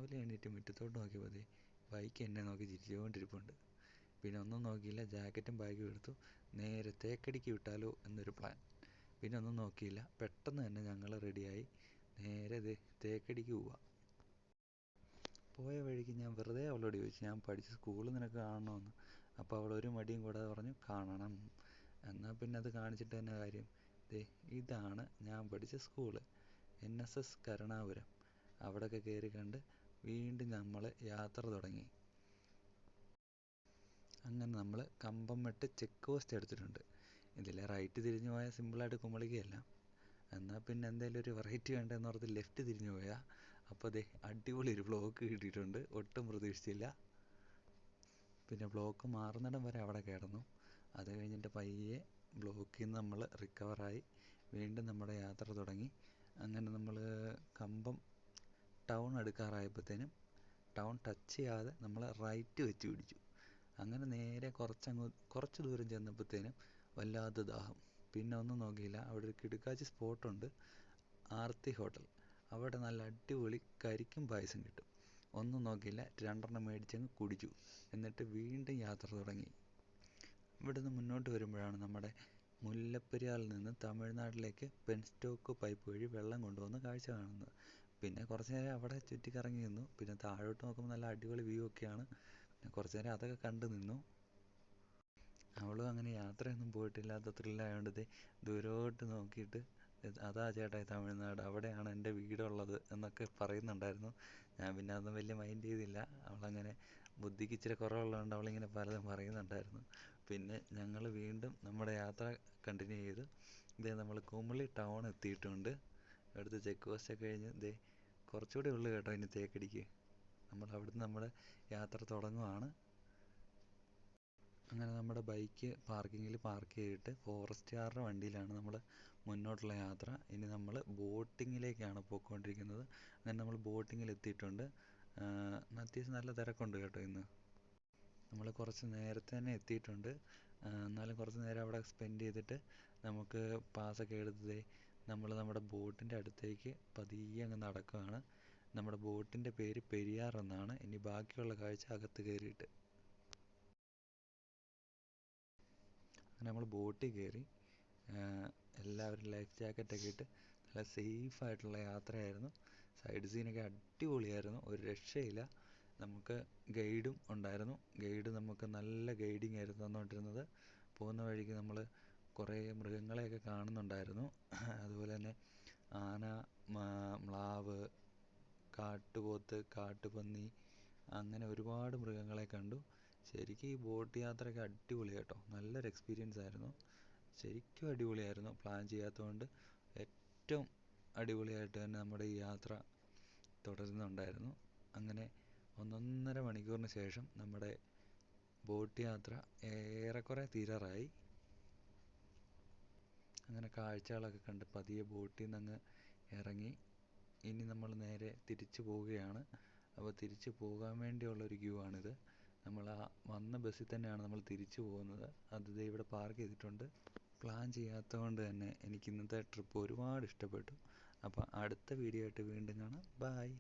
രാവിലെ എണീറ്റ് മുറ്റത്തോട്ട് നോക്കിയപ്പോൾ ദേ ബൈക്ക് എന്നെ നോക്കി ചിരിച്ചുകൊണ്ടിരിപ്പുണ്ട്. പിന്നെ ഒന്നും നോക്കിയില്ല, ജാക്കറ്റും ബാഗും എടുത്തു. നേരെ തേക്കടിക്ക് വിട്ടാലോ എന്നൊരു പ്ലാൻ. പിന്നെ ഒന്നും നോക്കിയില്ല, പെട്ടെന്ന് തന്നെ ഞങ്ങൾ റെഡിയായി നേരെ തേക്കടിക്ക് പോവാം. പോയ വഴിക്ക് ഞാൻ വെറുതെ അവളോട് ചോദിച്ചു, ഞാൻ പഠിച്ച സ്കൂൾ നിനക്ക് കാണണമെന്ന്. അപ്പോൾ അവൾ ഒരു മടിയും കൂടാതെ പറഞ്ഞു, കാണണം. എന്നാൽ പിന്നെ അത് കാണിച്ചിട്ട് തന്നെ കാര്യം. ഇതാണ് ഞാൻ പഠിച്ച സ്കൂള്, NSS കരുണാപുരം. അവിടെയൊക്കെ കയറി കണ്ട് വീണ്ടും നമ്മൾ യാത്ര തുടങ്ങി. അങ്ങനെ നമ്മൾ കമ്പംമെട്ട് ചെക്ക് പോസ്റ്റ് എടുത്തിട്ടുണ്ട്. ഇതിലെ റൈറ്റ് തിരിഞ്ഞു പോയാൽ സിമ്പിളായിട്ട് കുമളിക്കുകയല്ല. എന്നാൽ പിന്നെ എന്തെങ്കിലും ഒരു വെറൈറ്റി വേണ്ടെന്ന് ഓർത്ത് ലെഫ്റ്റ് തിരിഞ്ഞു പോയാൽ അപ്പോൾ അടിപൊളി ഒരു ബ്ലോക്ക് കിട്ടിയിട്ടുണ്ട്. ഒട്ടും പ്രതീക്ഷിച്ചില്ല. പിന്നെ ബ്ലോക്ക് മാറുന്നിടം വരെ അവിടെ കിടന്നു. അത് കഴിഞ്ഞിട്ട് പയ്യെ ബ്ലോക്കിൽ നിന്ന് നമ്മൾ റിക്കവറായി വീണ്ടും നമ്മുടെ യാത്ര തുടങ്ങി. അങ്ങനെ നമ്മൾ കമ്പം ടൗൺ അടുക്കാറായപ്പോഴത്തേനും ടൗൺ ടച്ച് ചെയ്യാതെ നമ്മൾ റൈറ്റ് വെച്ച് പിടിച്ചു. അങ്ങനെ നേരെ കുറച്ച് ദൂരം ചെന്നപ്പോഴത്തേനും വല്ലാത്ത ദാഹം. പിന്നെ ഒന്നും നോക്കിയില്ല, അവിടെ ഒരു കിടുക്കാച്ചി സ്പോട്ടുണ്ട്, ആർത്തി ഹോട്ടൽ. അവിടെ നല്ല അടിപൊളി കരിക്കും പായസം കിട്ടും. ഒന്നും നോക്കിയില്ല, 2 മേടിച്ചങ്ങ് കുടിച്ചു. എന്നിട്ട് വീണ്ടും യാത്ര തുടങ്ങി. ഇവിടുന്ന് മുന്നോട്ട് വരുമ്പോഴാണ് നമ്മുടെ മുല്ലപ്പെരിയാറിൽ നിന്ന് തമിഴ്നാട്ടിലേക്ക് പെൻസ്റ്റോക്ക് പൈപ്പ് വഴി വെള്ളം കൊണ്ടുവന്ന് കാഴ്ച കാണുന്നത്. പിന്നെ കുറച്ച് നേരം അവിടെ ചുറ്റിക്കറങ്ങി നിന്നു. പിന്നെ താഴോട്ട് നോക്കുമ്പോൾ നല്ല അടിപൊളി വ്യൂ ഒക്കെയാണ്. പിന്നെ കുറച്ച് നേരം അതൊക്കെ കണ്ടു നിന്നു. അവളും അങ്ങനെ യാത്രയൊന്നും പോയിട്ടില്ലാത്ത ത്രില്ലായതുകൊണ്ട് ദൂരോട്ട് നോക്കിയിട്ട്, അതാ ചേട്ടാ തമിഴ്നാട്, അവിടെയാണ് എൻ്റെ വീടുള്ളത് എന്നൊക്കെ പറയുന്നുണ്ടായിരുന്നു. ഞാൻ പിന്നെ അതൊന്നും വലിയ മൈൻഡ് ചെയ്തില്ല. അവളങ്ങനെ ബുദ്ധിക്ക് ഇച്ചിരി കുറവുള്ളതുകൊണ്ട് അവളിങ്ങനെ പലതും പറയുന്നുണ്ടായിരുന്നു. പിന്നെ ഞങ്ങൾ വീണ്ടും നമ്മുടെ യാത്ര കണ്ടിന്യൂ ചെയ്തു. നമ്മൾ കുമളി ടൗൺ എത്തിയിട്ടുണ്ട്. അവിടുത്തെ ചെക്ക് പോസ്റ്റൊക്കെ കഴിഞ്ഞ് കുറച്ചുകൂടെ ഉള്ളു കേട്ടോ ഇനി തേക്കടിക്ക്. നമ്മൾ അവിടുന്ന് നമ്മുടെ യാത്ര തുടങ്ങുവാണ്. അങ്ങനെ നമ്മുടെ ബൈക്ക് പാർക്കിങ്ങിൽ പാർക്ക് ചെയ്തിട്ട് ഫോറസ്റ്റുകാരുടെ വണ്ടിയിലാണ് നമ്മൾ മുന്നോട്ടുള്ള യാത്ര. ഇനി നമ്മൾ ബോട്ടിങ്ങിലേക്കാണ് പോയിക്കൊണ്ടിരിക്കുന്നത്. അങ്ങനെ നമ്മൾ ബോട്ടിങ്ങിൽ എത്തിയിട്ടുണ്ട്. അത്യാവശ്യം നല്ല തിരക്കുണ്ട് കേട്ടോ ഇന്ന്. നമ്മൾ കുറച്ച് നേരത്തെ തന്നെ എത്തിയിട്ടുണ്ട്. എന്നാലും കുറച്ച് നേരം അവിടെ സ്പെൻഡ് ചെയ്തിട്ട് നമുക്ക് പാസ്സൊക്കെ എടുത്ത് നമ്മൾ നമ്മുടെ ബോട്ടിൻ്റെ അടുത്തേക്ക് പതിയെ അങ്ങ് നടക്കുകയാണ്. നമ്മുടെ ബോട്ടിൻ്റെ പേര് പെരിയാർ എന്നാണ്. ഇനി ബാക്കിയുള്ള കാഴ്ച അകത്ത് കയറിയിട്ട്. അങ്ങനെ നമ്മൾ ബോട്ടിൽ കയറി. എല്ലാവരും ലൈഫ് ജാക്കറ്റൊക്കെ ഇട്ട് നല്ല സേഫായിട്ടുള്ള യാത്രയായിരുന്നു. സൈഡ് സീനൊക്കെ അടിപൊളിയായിരുന്നു, ഒരു രക്ഷയില്ല. നമുക്ക് ഗൈഡും ഉണ്ടായിരുന്നു. ഗൈഡ് നമുക്ക് നല്ല ഗൈഡിങ് ആയിരുന്നു തന്നുകൊണ്ടിരുന്നത്. പോകുന്ന വഴിക്ക് നമ്മൾ കുറേ മൃഗങ്ങളെയൊക്കെ കാണുന്നുണ്ടായിരുന്നു. അതുപോലെ തന്നെ ആന, മ്ലാവ്, കാട്ടുപോത്ത്, കാട്ടുപന്നി, അങ്ങനെ ഒരുപാട് മൃഗങ്ങളെ കണ്ടു. ശരിക്കും ഈ ബോട്ട് യാത്രയൊക്കെ അടിപൊളിയാണ് കേട്ടോ. നല്ലൊരു എക്സ്പീരിയൻസ് ആയിരുന്നു. ശരിക്കും അടിപൊളിയായിരുന്നു. പ്ലാൻ ചെയ്യാത്തതുകൊണ്ട് ഏറ്റവും അടിപൊളിയായിട്ട് തന്നെ നമ്മുടെ ഈ യാത്ര തുടരുന്നുണ്ടായിരുന്നു. അങ്ങനെ 1.5 മണിക്കൂറിന് ശേഷം നമ്മുടെ ബോട്ട് യാത്ര ഏറെക്കുറെ തീരാറായി. അങ്ങനെ കാഴ്ചകളൊക്കെ കണ്ട് പതിയെ ബോട്ടിൽ നിന്നങ്ങ് ഇറങ്ങി. ഇനി നമ്മൾ നേരെ തിരിച്ചു പോവുകയാണ്. അപ്പോൾ തിരിച്ചു പോകാൻ വേണ്ടിയുള്ളൊരു ക്യൂ ആണിത്. നമ്മൾ ആ വന്ന ബസ്സിൽ തന്നെയാണ് നമ്മൾ തിരിച്ചു പോകുന്നത്. അത് ഇവിടെ പാർക്ക് ചെയ്തിട്ടുണ്ട്. പ്ലാൻ ചെയ്യാത്തതുകൊണ്ട് തന്നെ എനിക്ക് ഇന്നത്തെ ട്രിപ്പ് ഒരുപാട് ഇഷ്ടപ്പെട്ടു. അപ്പോൾ അടുത്ത വീഡിയോ ആയിട്ട് വീണ്ടും കാണാം. ബൈ.